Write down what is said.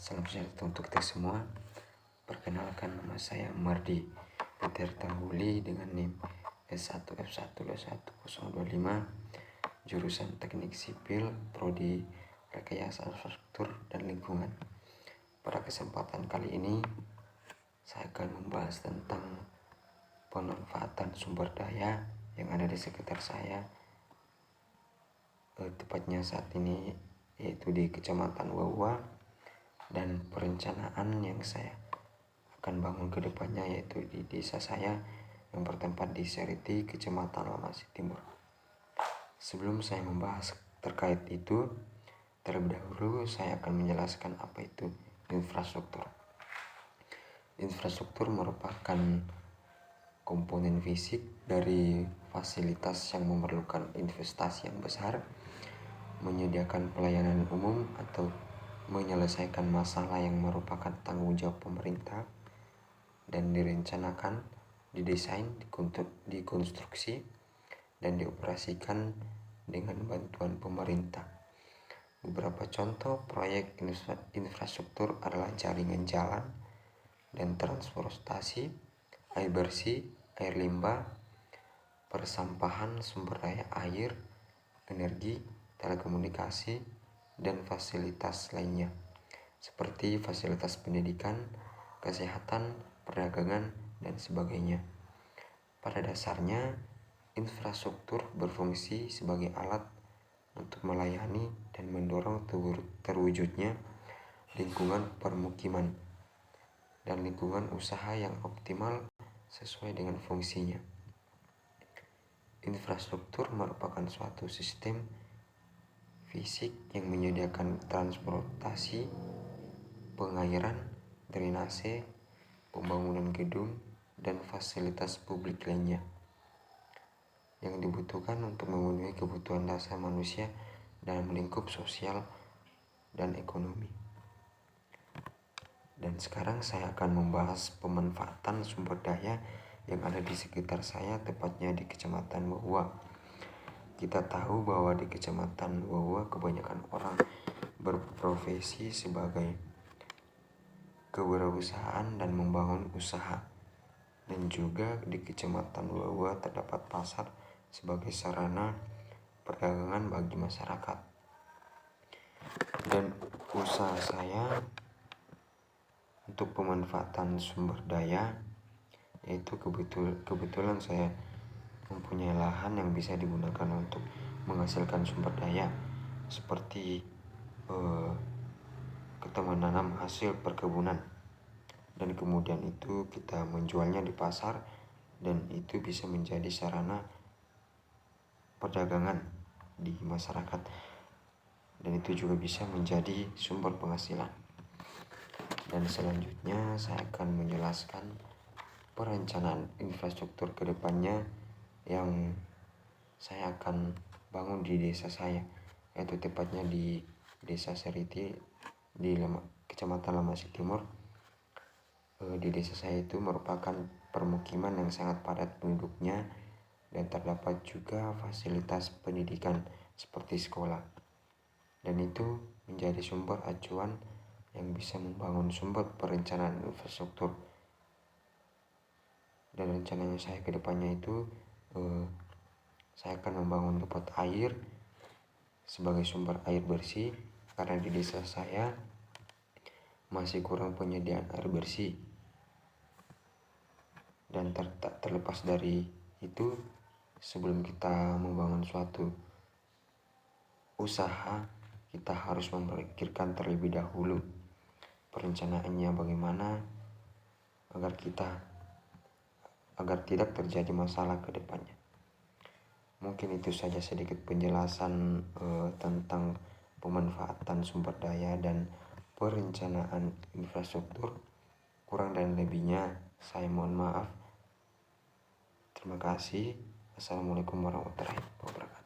Salam sejahtera untuk kita semua. Perkenalkan, nama saya Mardi Peter Tangguli dengan NIM S1F1211025, jurusan Teknik Sipil, Prodi Rekayasa Infrastruktur dan Lingkungan. Pada kesempatan kali ini saya akan membahas tentang pemanfaatan sumber daya yang ada di sekitar saya, tepatnya saat ini yaitu di Kecamatan Wawa, dan perencanaan yang saya akan bangun ke depannya yaitu di desa saya yang bertempat di Seriti, Kecamatan Lamasi Timur. Sebelum saya membahas terkait itu, terlebih dahulu saya akan menjelaskan apa itu infrastruktur. Infrastruktur merupakan komponen fisik dari fasilitas yang memerlukan investasi yang besar, menyediakan pelayanan umum atau menyelesaikan masalah yang merupakan tanggung jawab pemerintah, dan direncanakan, didesain, dikonstruksi, dan dioperasikan dengan bantuan pemerintah. Beberapa contoh proyek infrastruktur adalah jaringan jalan dan transportasi, air bersih, air limbah, persampahan, sumber daya air, energi, telekomunikasi, dan fasilitas lainnya seperti fasilitas pendidikan, kesehatan, perdagangan, dan sebagainya. Pada dasarnya, infrastruktur berfungsi sebagai alat untuk melayani dan mendorong terwujudnya lingkungan permukiman dan lingkungan usaha yang optimal sesuai dengan fungsinya. Infrastruktur merupakan suatu sistem fisik yang menyediakan transportasi, pengairan, drainase, pembangunan gedung, dan fasilitas publik lainnya yang dibutuhkan untuk memenuhi kebutuhan dasar manusia dalam lingkup sosial dan ekonomi. Dan sekarang saya akan membahas pemanfaatan sumber daya yang ada di sekitar saya, tepatnya di Kecamatan Wawa. Kita tahu bahwa di Kecamatan Wawa kebanyakan orang berprofesi sebagai kewirausahaan dan membangun usaha. Dan juga di Kecamatan Wawa terdapat pasar sebagai sarana perdagangan bagi masyarakat. Dan usaha saya untuk pemanfaatan sumber daya yaitu kebetulan saya mempunyai lahan yang bisa digunakan untuk menghasilkan sumber daya seperti kita menanam hasil perkebunan dan kemudian itu kita menjualnya di pasar, dan itu bisa menjadi sarana perdagangan di masyarakat, dan itu juga bisa menjadi sumber penghasilan. Dan selanjutnya saya akan menjelaskan perencanaan infrastruktur ke depannya yang saya akan bangun di desa saya, yaitu tepatnya di Desa Seriti di Kecamatan Lamasi Timur. Di desa saya itu merupakan permukiman yang sangat padat penduduknya dan terdapat juga fasilitas pendidikan seperti sekolah, dan itu menjadi sumber acuan yang bisa membangun sumber perencanaan infrastruktur. Dan rencananya saya ke depannya itu saya akan membangun tempat air sebagai sumber air bersih, karena di desa saya masih kurang penyediaan air bersih. Dan tak terlepas dari itu, sebelum kita membangun suatu usaha, kita harus memikirkan terlebih dahulu perencanaannya bagaimana agar tidak terjadi masalah ke depannya. Mungkin itu saja sedikit penjelasan tentang pemanfaatan sumber daya dan perencanaan infrastruktur. Kurang dan lebihnya saya mohon maaf. Terima kasih. Assalamualaikum warahmatullahi wabarakatuh.